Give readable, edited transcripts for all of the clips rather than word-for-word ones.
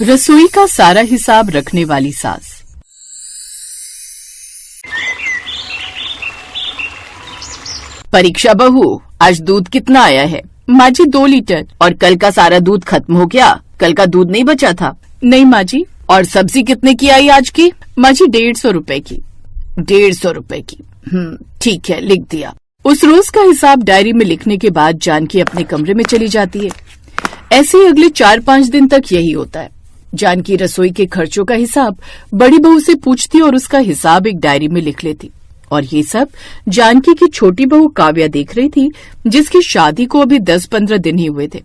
रसोई का सारा हिसाब रखने वाली सास। परीक्षा बहू, आज दूध कितना आया है? माँ जी 2 लीटर। और कल का सारा दूध खत्म हो गया? कल का दूध नहीं बचा था? नहीं माँ जी। और सब्जी कितने की आई आज की? माँ जी 150 रुपए की। 150 रुपए की, ठीक है, लिख दिया। उस रोज का हिसाब डायरी में लिखने के बाद जानकी अपने कमरे में चली जाती है। ऐसे ही अगले 4-5 दिन तक यही होता है। जानकी रसोई के खर्चों का हिसाब बड़ी बहू से पूछती और उसका हिसाब एक डायरी में लिख लेती। और ये सब जानकी की छोटी बहू काव्या देख रही थी, जिसकी शादी को अभी 10-15 दिन ही हुए थे।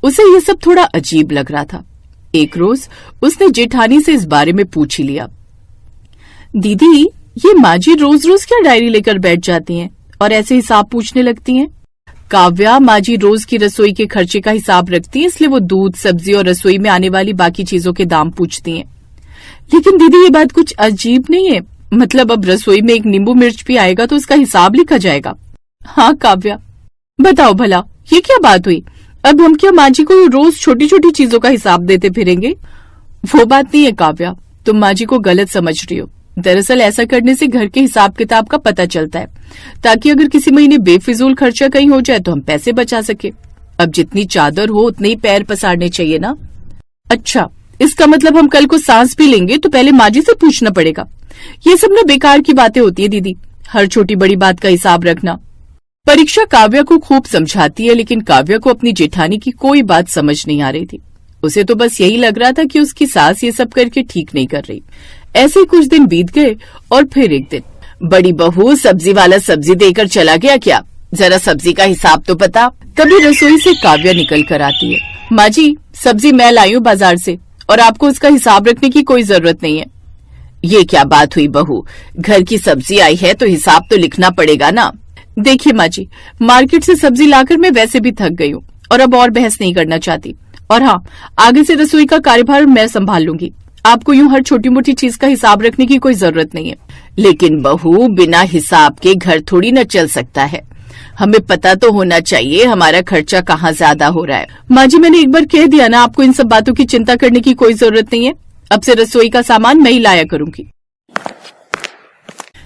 उसे ये सब थोड़ा अजीब लग रहा था। एक रोज उसने जेठानी से इस बारे में पूछ ही लिया। दीदी, ये माँ जी रोज रोज क्या डायरी लेकर बैठ जाती हैं और ऐसे हिसाब पूछने लगती हैं? काव्या, माँ जी रोज की रसोई के खर्चे का हिसाब रखती है, इसलिए वो दूध, सब्जी और रसोई में आने वाली बाकी चीजों के दाम पूछती हैं। लेकिन दीदी, ये बात कुछ अजीब नहीं है? मतलब अब रसोई में एक नींबू मिर्च भी आएगा तो उसका हिसाब लिखा जाएगा? हाँ काव्या, बताओ भला, ये क्या बात हुई? अब हम क्या माँ जी को रोज छोटी छोटी चीजों का हिसाब देते फिरेंगे? वो बात नहीं है काव्या, तुम माँ जी को गलत समझ रही हो। दरअसल ऐसा करने से घर के हिसाब किताब का पता चलता है, ताकि अगर किसी महीने बेफिजूल खर्चा कहीं हो जाए तो हम पैसे बचा सके। अब जितनी चादर हो उतने ही पैर पसारने चाहिए ना। अच्छा, इसका मतलब हम कल को सांस भी लेंगे तो पहले माँ जी से पूछना पड़ेगा। ये सब ना बेकार की बातें होती है दीदी, हर छोटी बड़ी बात का हिसाब रखना। परीक्षा काव्या को खूब समझाती है, लेकिन काव्या को अपनी जेठानी की कोई बात समझ नहीं आ रही थी। उसे तो बस यही लग रहा था कि उसकी सास ये सब करके ठीक नहीं कर रही। ऐसे कुछ दिन बीत गए और फिर एक दिन, बड़ी बहू, सब्जी वाला सब्जी देकर चला गया क्या? जरा सब्जी का हिसाब तो बता। तभी रसोई से काव्या निकल कर आती है। माँ जी, सब्जी मैं लाई हूँ बाजार से और आपको उसका हिसाब रखने की कोई जरूरत नहीं है। ये क्या बात हुई बहू, घर की सब्जी आई है तो हिसाब तो लिखना पड़ेगा ना। देखिए माँ जी, मार्केट से सब्जी लाकर मैं वैसे भी थक गई हूँ और अब और बहस नहीं करना चाहती। और हाँ, आगे से रसोई का कार्यभार मैं संभाल लूंगी। आपको यूं हर छोटी मोटी चीज का हिसाब रखने की कोई जरूरत नहीं है। लेकिन बहू, बिना हिसाब के घर थोड़ी न चल सकता है। हमें पता तो होना चाहिए हमारा खर्चा कहाँ ज्यादा हो रहा है। माँ जी, मैंने एक बार कह दिया ना, आपको इन सब बातों की चिंता करने की कोई जरूरत नहीं है। अब से रसोई का सामान मैं ही लाया करूंगी।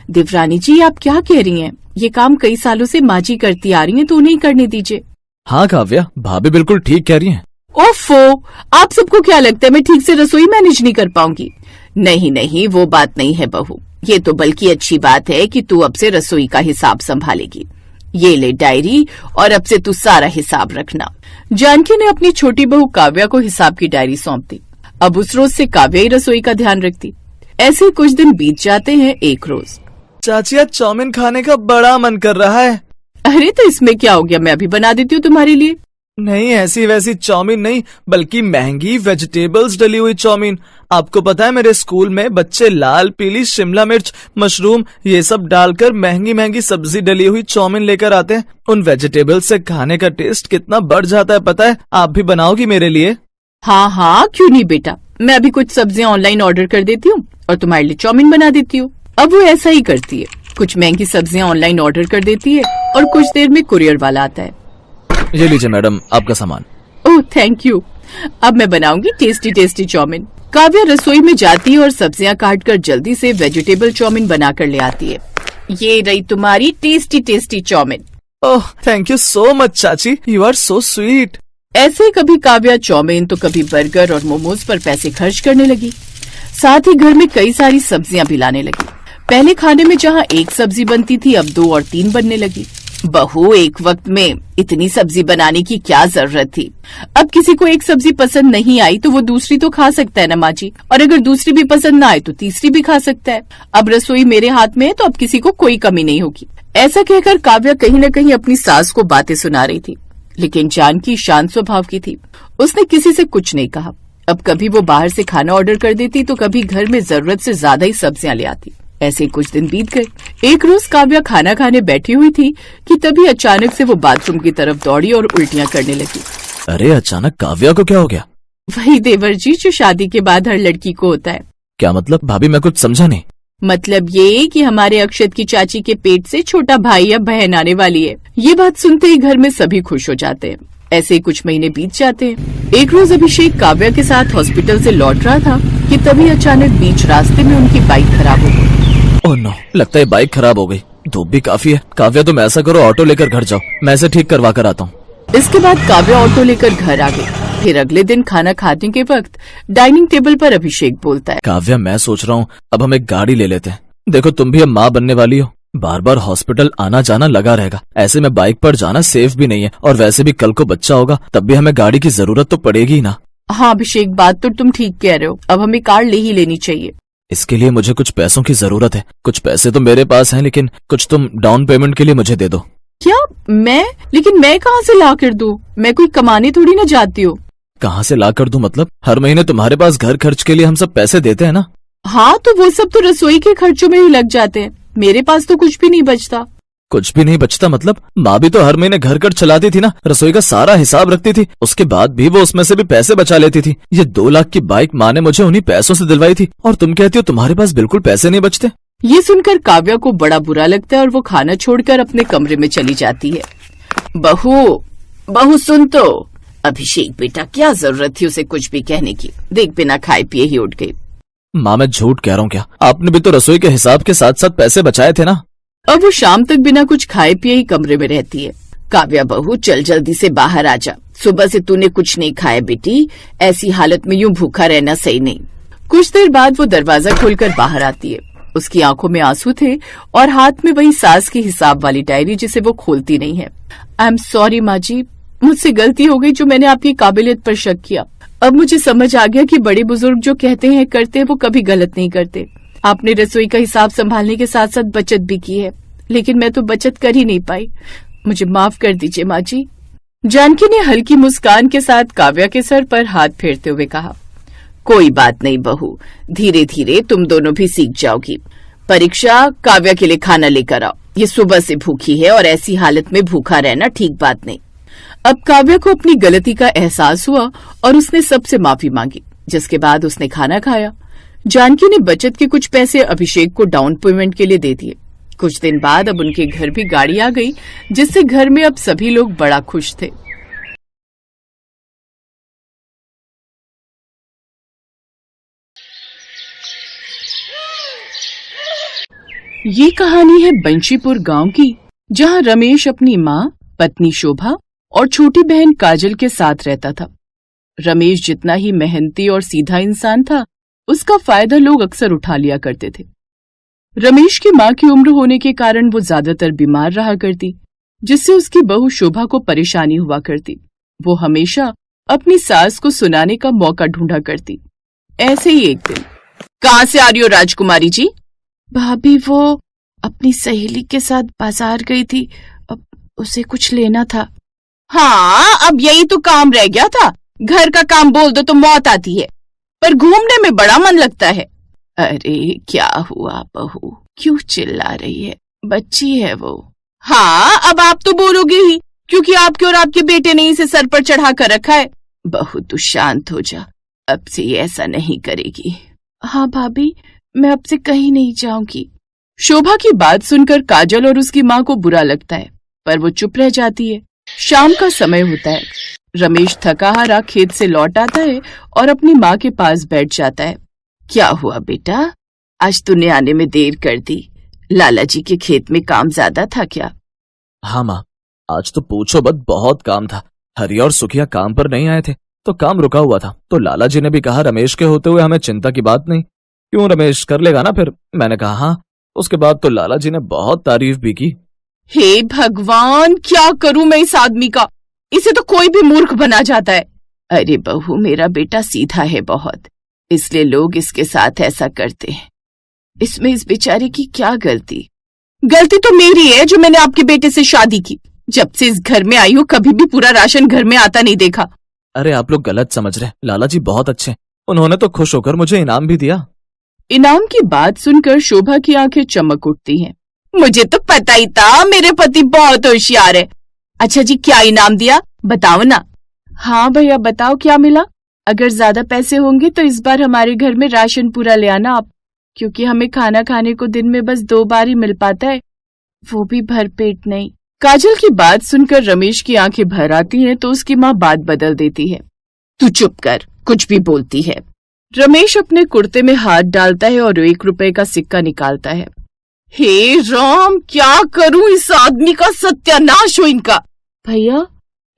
देवरानी जी, आप क्या कह रही हैं? ये काम कई सालों से माँ जी करती आ रही हैं, तो उन्हें करने दीजिए। हाँ काव्या, भाभी बिल्कुल ठीक कह रही हैं। ओफो, आप सबको क्या लगता है मैं ठीक से रसोई मैनेज नहीं कर पाऊंगी? नहीं नहीं, वो बात नहीं है बहू, ये तो बल्कि अच्छी बात है कि तू अब से रसोई का हिसाब संभालेगी। ये ले डायरी और अब से तू सारा हिसाब रखना। जानकी ने अपनी छोटी बहू काव्या को हिसाब की डायरी सौंप दी। अब उस रोज से काव्या ही रसोई का ध्यान रखती। ऐसे कुछ दिन बीत जाते हैं। एक रोज, चाची, आज चाउमीन खाने का बड़ा मन कर रहा है। अरे तो इसमें क्या हो गया, मैं अभी बना देती हूँ तुम्हारे लिए। नहीं, ऐसी वैसी चाउमीन नहीं, बल्कि महंगी वेजिटेबल्स डली हुई चाउमीन। आपको पता है मेरे स्कूल में बच्चे लाल पीली शिमला मिर्च, मशरूम ये सब डालकर महंगी महंगी सब्जी डली हुई चाउमीन लेकर आते हैं। उन वेजिटेबल्स से खाने का टेस्ट कितना बढ़ जाता है पता है। आप भी बनाओगी मेरे लिए? हाँ हाँ, क्यों नहीं बेटा, मैं अभी कुछ सब्जियां ऑनलाइन ऑर्डर कर देती हूँ और तुम्हारे लिए चाउमीन बना देती हूँ। अब वो ऐसा ही करती है, कुछ महंगी सब्जियां ऑनलाइन ऑर्डर कर देती है और कुछ देर में कुरियर वाला आता है। ये लीजिए मैडम, आपका सामान। ओह थैंक यू। अब मैं बनाऊंगी टेस्टी टेस्टी चाउमीन। काव्या रसोई में जाती है और सब्जियां काटकर जल्दी से वेजिटेबल चाउमीन बनाकर ले आती है। ये रही तुम्हारी tasty tasty chowmein. Oh thank you so much चाची, यू आर सो स्वीट। ऐसे कभी काव्या चाउमीन तो कभी बर्गर और मोमोज पर पैसे खर्च करने लगी। साथ ही घर में कई सारी सब्जियां भी लाने लगी। पहले खाने में जहाँ एक सब्जी बनती थी, अब 2 और 3 बनने लगी। बहू, एक वक्त में इतनी सब्जी बनाने की क्या जरूरत थी? अब किसी को एक सब्जी पसंद नहीं आई तो वो दूसरी तो खा सकता है ना माँ जी, और अगर दूसरी भी पसंद ना आए तो तीसरी भी खा सकता है। अब रसोई मेरे हाथ में है तो अब किसी को कोई कमी नहीं होगी। ऐसा कहकर काव्या कहीं न कहीं अपनी सास को बातें सुना रही थी, लेकिन जानकी शांत स्वभाव की थी। उसने किसी से कुछ नहीं कहा। अब कभी वो बाहर से खाना ऑर्डर कर देती तो कभी घर में जरूरत से ज्यादा ही सब्जियां ले आती। ऐसे कुछ दिन बीत गए। एक रोज काव्या खाना खाने बैठी हुई थी कि तभी अचानक से वो बाथरूम की तरफ दौड़ी और उल्टियां करने लगी। अरे अचानक काव्या को क्या हो गया? वही देवर जी जो शादी के बाद हर लड़की को होता है। क्या मतलब भाभी, मैं कुछ समझा नहीं। मतलब ये कि हमारे अक्षत की चाची के पेट से छोटा भाई या बहन आने वाली है। ये बात सुनते ही घर में सभी खुश हो जाते हैं। ऐसे ही कुछ महीने बीत जाते हैं। एक रोज अभिषेक काव्या के साथ हॉस्पिटल से लौट रहा था कि तभी अचानक बीच रास्ते में उनकी बाइक खराब हो गई। ओह नो, लगता है बाइक खराब हो गई। धूप भी काफी है। काव्या तुम ऐसा करो, ऑटो लेकर घर जाओ, मैं इसे ठीक करवा कर आता हूँ। इसके बाद काव्या ऑटो लेकर घर आ गई। फिर अगले दिन खाना खाने के वक्त डाइनिंग टेबल पर अभिषेक बोलता है, काव्या मैं सोच रहा हूँ अब हम एक गाड़ी ले लेते हैं। देखो तुम भी अब माँ बनने वाली हो, बार बार हॉस्पिटल आना जाना लगा रहेगा। ऐसे में बाइक पर जाना सेफ भी नहीं है, और वैसे भी कल को बच्चा होगा तब भी हमें गाड़ी की जरूरत तो पड़ेगी ही ना। हाँ अभिषेक, बात तो तुम ठीक कह रहे हो, अब हमें कार ले ही लेनी चाहिए। इसके लिए मुझे कुछ पैसों की जरूरत है। कुछ पैसे तो मेरे पास हैं, लेकिन कुछ तुम डाउन पेमेंट के लिए मुझे दे दो। क्या? लेकिन मैं कहाँ से ला कर दूं? मैं कोई कमाने थोड़ी ना जाती हूँ। कहाँ से ला कर दूं मतलब? हर महीने तुम्हारे पास घर खर्च के लिए हम सब पैसे देते हैं ना। हाँ तो वो सब तो रसोई के खर्चों में ही लग जाते हैं, मेरे पास तो कुछ भी नहीं बचता। कुछ भी नहीं बचता मतलब? माँ भी तो हर महीने घर खर्च चलाती थी ना, रसोई का सारा हिसाब रखती थी, उसके बाद भी वो उसमें से भी पैसे बचा लेती थी। ये 2 लाख की बाइक माँ ने मुझे उन्हीं पैसों से दिलवाई थी, और तुम कहती हो तुम्हारे पास बिल्कुल पैसे नहीं बचते। ये सुनकर काव्या को बड़ा बुरा लगता है और वो खाना छोड़कर अपने कमरे में चली जाती है। बहू सुन तो। अभिषेक बेटा, क्या जरूरत थी उसे कुछ भी कहने की? देख बिना खाए पिए ही उठ गई। माँ मैं झूठ कह रहा हूँ क्या? आपने भी तो रसोई के हिसाब के साथ साथ पैसे बचाए थे ना। अब वो शाम तक बिना कुछ खाए पिए ही कमरे में रहती है। काव्या बहू, चल जल्दी से बाहर आ जा, सुबह से तूने कुछ नहीं खाया बेटी, ऐसी हालत में यूं भूखा रहना सही नहीं। कुछ देर बाद वो दरवाजा खोलकर बाहर आती है। उसकी आंखों में आंसू थे और हाथ में वही सास की हिसाब वाली डायरी जिसे वो खोलती नहीं है। आई एम सॉरी माँ जी, मुझसे गलती हो गई जो मैंने आपकी काबिलियत पर शक किया। अब मुझे समझ आ गया कि बड़े बुजुर्ग जो कहते हैं करते हैं वो कभी गलत नहीं करते। आपने रसोई का हिसाब संभालने के साथ साथ बचत भी की है, लेकिन मैं तो बचत कर ही नहीं पाई। मुझे माफ कर दीजिए माँ जी। जानकी ने हल्की मुस्कान के साथ काव्या के सर पर हाथ फेरते हुए कहा, कोई बात नहीं बहू, धीरे धीरे तुम दोनों भी सीख जाओगी। परीक्षा, काव्या के लिए खाना लेकर आओ, ये सुबह से भूखी है और ऐसी हालत में भूखा रहना ठीक बात नहीं। अब काव्या को अपनी गलती का एहसास हुआ और उसने सबसे माफी मांगी, जिसके बाद उसने खाना खाया। जानकी ने बचत के कुछ पैसे अभिषेक को डाउन पेमेंट के लिए दे दिए। कुछ दिन बाद अब उनके घर भी गाड़ी आ गई, जिससे घर में अब सभी लोग बड़ा खुश थे। ये कहानी है बंशीपुर गांव की, जहां रमेश अपनी माँ, पत्नी शोभा और छोटी बहन काजल के साथ रहता था। रमेश जितना ही मेहनती और सीधा इंसान था, उसका फायदा लोग अक्सर उठा लिया करते थे। रमेश की माँ की उम्र होने के कारण वो ज्यादातर बीमार रहा करती, जिससे उसकी बहू शोभा को परेशानी हुआ करती। वो हमेशा अपनी सास को सुनाने का मौका ढूंढा करती। ऐसे ही एक दिन, कहाँ से आ रही हो राजकुमारी जी? भाभी, वो अपनी सहेली के साथ बाजार गई थी, अब उसे कुछ लेना था। हाँ, अब यही तो काम रह गया था, घर का काम बोल दो तो मौत आती है, पर घूमने में बड़ा मन लगता है। अरे क्या हुआ बहू, क्यों चिल्ला रही है? बच्ची है वो। हाँ, अब आप तो बोलोगे ही, क्योंकि आपके और आपके बेटे ने इसे सर पर चढ़ा कर रखा है। बहू तू शांत हो जा, अब से ये ऐसा नहीं करेगी। हाँ भाभी, मैं अब से कहीं नहीं जाऊंगी। शोभा की बात सुनकर काजल और उसकी माँ को बुरा लगता है, पर वो चुप रह जाती है। शाम का समय होता है। रमेश थका हारा खेत से लौट आता है और अपनी माँ के पास बैठ जाता है। क्या हुआ बेटा, आज तूने आने में देर कर दी? लाला जी के खेत में काम ज्यादा था क्या? हाँ माँ, आज तो पूछो मत, बहुत काम था। हरी और सुखिया काम पर नहीं आए थे तो काम रुका हुआ था। तो लाला जी ने भी कहा रमेश के होते हुए हमें चिंता की बात नहीं, क्यों रमेश कर लेगा ना फिर। मैंने कहा हाँ। उसके बाद तो लाला जी ने बहुत तारीफ भी की। हे भगवान, क्या करूं मैं इस आदमी का, इसे तो कोई भी मूर्ख बना जाता है। अरे बहू, मेरा बेटा सीधा है बहुत, इसलिए लोग इसके साथ ऐसा करते हैं। इसमें इस बेचारे की क्या गलती? गलती तो मेरी है जो मैंने आपके बेटे से शादी की। जब से इस घर में आई हूँ कभी भी पूरा राशन घर में आता नहीं देखा। अरे आप लोग गलत समझ रहे, लाला जी बहुत अच्छे, उन्होंने तो खुश होकर मुझे इनाम भी दिया। इनाम की बात सुनकर शोभा की आंखें चमक उठती हैं। मुझे तो पता ही था मेरे पति बहुत होशियार है। अच्छा जी, क्या इनाम दिया बताओ ना। हाँ भैया बताओ क्या मिला। अगर ज्यादा पैसे होंगे तो इस बार हमारे घर में राशन पूरा ले आना आप। क्योंकि हमें खाना खाने को दिन में बस 2 बार ही मिल पाता है, वो भी भरपेट नहीं। काजल की बात सुनकर रमेश की आंखें भर आती हैं तो उसकी माँ बात बदल देती है। तू चुप कर, कुछ भी बोलती है। रमेश अपने कुर्ते में हाथ डालता है और 1 रुपए का सिक्का निकालता है। हे राम, क्या करूं, इस आदमी का सत्यानाश हो इनका। भैया,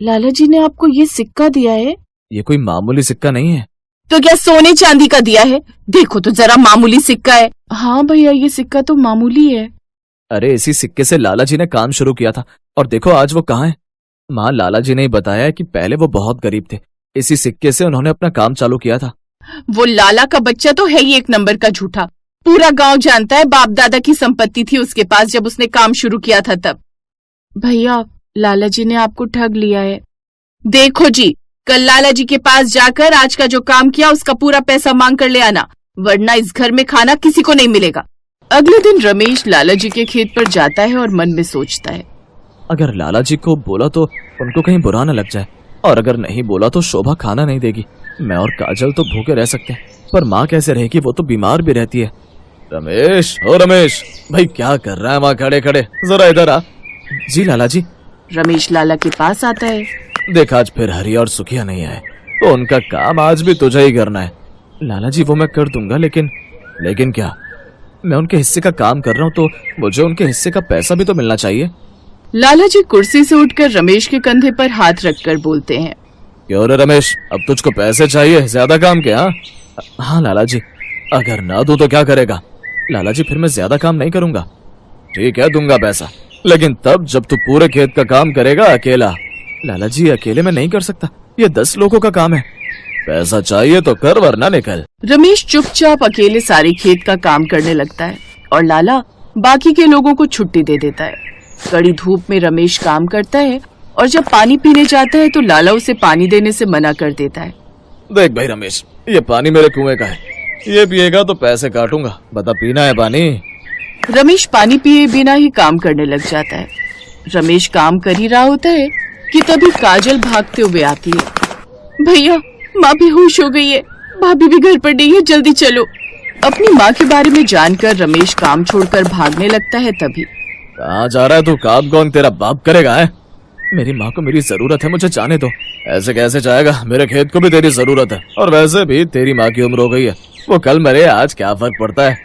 लाला जी ने आपको ये सिक्का दिया है? ये कोई मामूली सिक्का नहीं है। तो क्या सोने चांदी का दिया है? देखो तो जरा, मामूली सिक्का है। हाँ भैया, ये सिक्का तो मामूली है। अरे इसी सिक्के से लाला जी ने काम शुरू किया था और देखो आज वो कहाँ है। माँ, लाला जी ने ही बताया कि पहले वो बहुत गरीब थे, इसी सिक्के से उन्होंने अपना काम चालू किया था। वो लाला का बच्चा तो है ही 1 नंबर का झूठा। पूरा गांव जानता है बाप दादा की संपत्ति थी उसके पास जब उसने काम शुरू किया था तब। भैया, लाला जी ने आपको ठग लिया है। देखो जी, कल लाला जी के पास जाकर आज का जो काम किया उसका पूरा पैसा मांग कर ले आना, वरना इस घर में खाना किसी को नहीं मिलेगा। अगले दिन रमेश लाला जी के खेत पर जाता है और मन में सोचता है, अगर लाला जी को बोला तो उनको कहीं बुरा न लग जाए, और अगर नहीं बोला तो शोभा खाना नहीं देगी। मैं और काजल तो भूखे रह सकते हैं, पर माँ कैसे रहेगी, वो तो बीमार भी रहती है। रमेश, ओ रमेश भाई, क्या कर रहा है वहाँ खड़े खड़े, जरा इधर आ। जी लाला जी। रमेश लाला के पास आता है। देख, आज फिर हरी और सुखिया नहीं आए तो उनका काम आज भी तुझे ही करना है। लाला जी, वो मैं कर दूंगा, लेकिन क्या, मैं उनके हिस्से का काम कर रहा हूँ तो मुझे उनके हिस्से का पैसा भी तो मिलना चाहिए। लाला जी कुर्सी से उठकर रमेश के कंधे पर हाथ रखकर बोलते हैं, क्यों रे रमेश, अब तुझको पैसे चाहिए ज्यादा काम के? हाँ लाला जी, अगर ना दूं तो क्या करेगा? लाला जी, फिर मैं ज्यादा काम नहीं करूंगा। ठीक है, दूंगा पैसा, लेकिन तब जब तू पूरे खेत का काम करेगा अकेला। लाला जी, अकेले मैं नहीं कर सकता, ये 10 लोगों का काम है। पैसा चाहिए तो कर, वरना निकल। रमेश चुपचाप अकेले सारे खेत का काम करने लगता है और लाला बाकी के लोगों को छुट्टी दे देता है। कड़ी धूप में रमेश काम करता है और जब पानी पीने जाता है तो लाला उसे पानी देने से मना कर देता है। देख भाई रमेश, ये पानी मेरे कुएं का है, ये पिएगा तो पैसे काटूंगा, बता पीना है पानी? रमेश पानी पिए बिना ही काम करने लग जाता है। रमेश काम कर ही रहा होता है कि तभी काजल भागते हुए आती है। भैया, माँ बेहोश हो गई है, भाभी भी घर पर नहीं है, जल्दी चलो। अपनी माँ के बारे में जानकर रमेश काम छोड़कर भागने लगता है। तभी, कहाँ जा रहा है तू? काम कौन तेरा बाप करेगा है? मेरी माँ को मेरी जरूरत है, मुझे जाने दो। ऐसे कैसे जाएगा, मेरे खेत को भी तेरी जरूरत है, और वैसे भी तेरी माँ की उम्र हो गई है, वो कल मरे, आज क्या फर्क पड़ता है?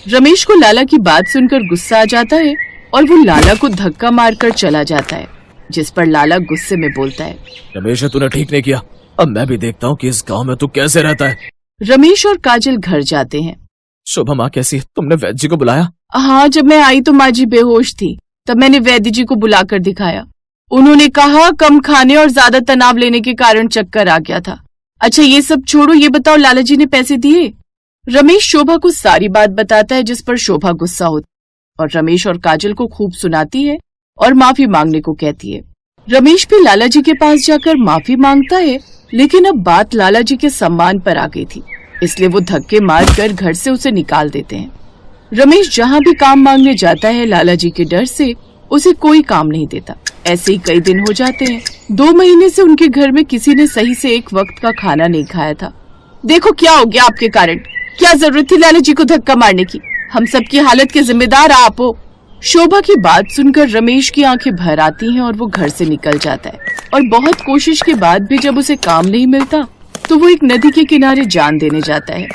रमेश को लाला की बात सुनकर गुस्सा आ जाता है और वो लाला को धक्का मारकर चला जाता है, जिस पर लाला गुस्से में बोलता है, रमेश, तूने ठीक नहीं किया, अब मैं भी देखता हूँ कि इस गाँव में तू कैसे रहता है। रमेश और काजल घर जाते हैं। शोभा, माँ कैसी है? तुमने वैद्य जी को बुलाया? हाँ, जब मैं आई तो माँ जी बेहोश थी, तब मैंने वैद्य जी को बुलाकर दिखाया। उन्होंने कहा कम खाने और ज्यादा तनाव लेने के कारण चक्कर आ गया था। अच्छा, ये सब छोड़ो, ये बताओ लाला जी ने पैसे दिए? रमेश शोभा को सारी बात बताता है, जिस पर शोभा गुस्सा होती और रमेश और काजल को खूब सुनाती है और माफी मांगने को कहती है। रमेश भी लाला जी के पास जाकर माफी मांगता है, लेकिन अब बात लाला जी के सम्मान पर आ गई थी, इसलिए वो धक्के मारकर घर से उसे निकाल देते हैं। रमेश जहाँ भी काम मांगने जाता है, लाला जी के डर से उसे कोई काम नहीं देता। ऐसे ही कई दिन हो जाते हैं। 2 महीने से उनके घर में किसी ने सही से एक वक्त का खाना नहीं खाया था। देखो क्या हो गया आपके कारण, क्या जरूरत थी लाला जी को धक्का मारने की? हम सबकी हालत के जिम्मेदार आप हो। शोभा की बात सुनकर रमेश की आंखें भर आती हैं और वो घर से निकल जाता है, और बहुत कोशिश के बाद भी जब उसे काम नहीं मिलता तो वो एक नदी के किनारे जान देने जाता है।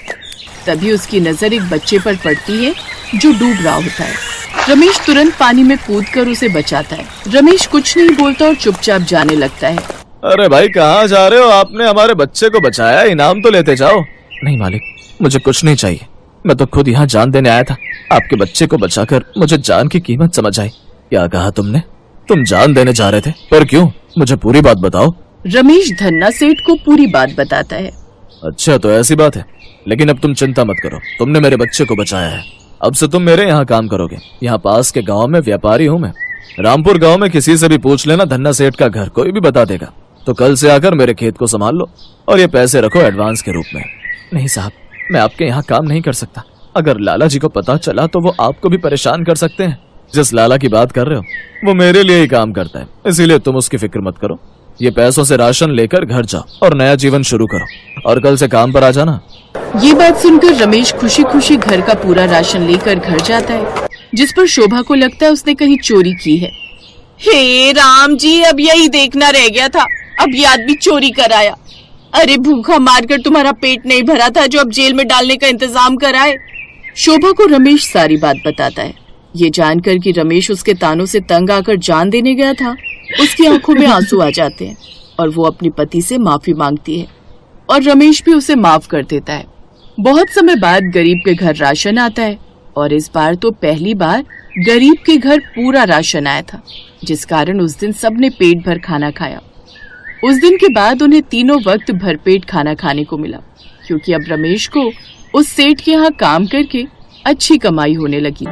तभी उसकी नजर एक बच्चे पर पड़ती है जो डूब रहा होता है। रमेश तुरंत पानी में कूदकर उसे बचाता है। रमेश कुछ नहीं बोलता और चुपचाप जाने लगता है। अरे भाई, कहाँ जा रहे हो? आपने हमारे बच्चे को बचाया, इनाम तो लेते जाओ। नहीं मालिक, मुझे कुछ नहीं चाहिए, मैं तो खुद यहाँ जान देने आया था। आपके बच्चे को बचाकर मुझे जान की कीमत समझ आई। क्या कहा तुमने? तुम जान देने जा रहे थे, पर क्यों? मुझे पूरी बात बताओ। रमेश धन्ना सेठ को पूरी बात बताता है। अच्छा, तो ऐसी बात है, लेकिन अब तुम चिंता मत करो, तुमने मेरे बच्चे को बचाया है, अब से तुम मेरे यहाँ काम करोगे। यहाँ पास के गांव में व्यापारी हूँ मैं। रामपुर गांव में किसी से भी पूछ लेना धन्ना सेठ का घर, कोई भी बता देगा। तो कल से आकर मेरे खेत को संभाल लो और ये पैसे रखो एडवांस के रूप में। नहीं साहब, मैं आपके यहाँ काम नहीं कर सकता। अगर लाला जी को पता चला तो वो आपको भी परेशान कर सकते हैं। जिस लाला की बात कर रहे हो वो मेरे लिए ही काम करता है, इसीलिए तुम उसकी फिक्र मत करो। ये पैसों से राशन लेकर घर जाओ और नया जीवन शुरू करो और कल से काम पर आ जाना। ये बात सुनकर रमेश खुशी खुशी घर का पूरा राशन लेकर घर जाता है, जिस पर शोभा को लगता है उसने कहीं चोरी की है। हे राम जी, अब यही देखना रह गया था, अब ये आदमी चोरी कराया। अरे भूखा मारकर तुम्हारा पेट नहीं भरा था जो अब जेल में डालने का इंतजाम कराए। शोभा को रमेश सारी बात बताता है। ये जानकर कि रमेश उसके तानों से तंग आकर जान देने गया था, उसकी आंखों में आंसू आ जाते हैं और वो अपने पति से माफी मांगती है और रमेश भी उसे माफ कर देता है। बहुत समय बाद गरीब के घर राशन आता है और इस बार तो पहली बार गरीब के घर पूरा राशन आया था, जिस कारण उस दिन सबने पेट भर खाना खाया। उस दिन के बाद उन्हें तीनों वक्त भरपेट खाना खाने को मिला, क्योंकि अब रमेश को उस सेठ के यहाँ काम करके अच्छी कमाई होने लगी।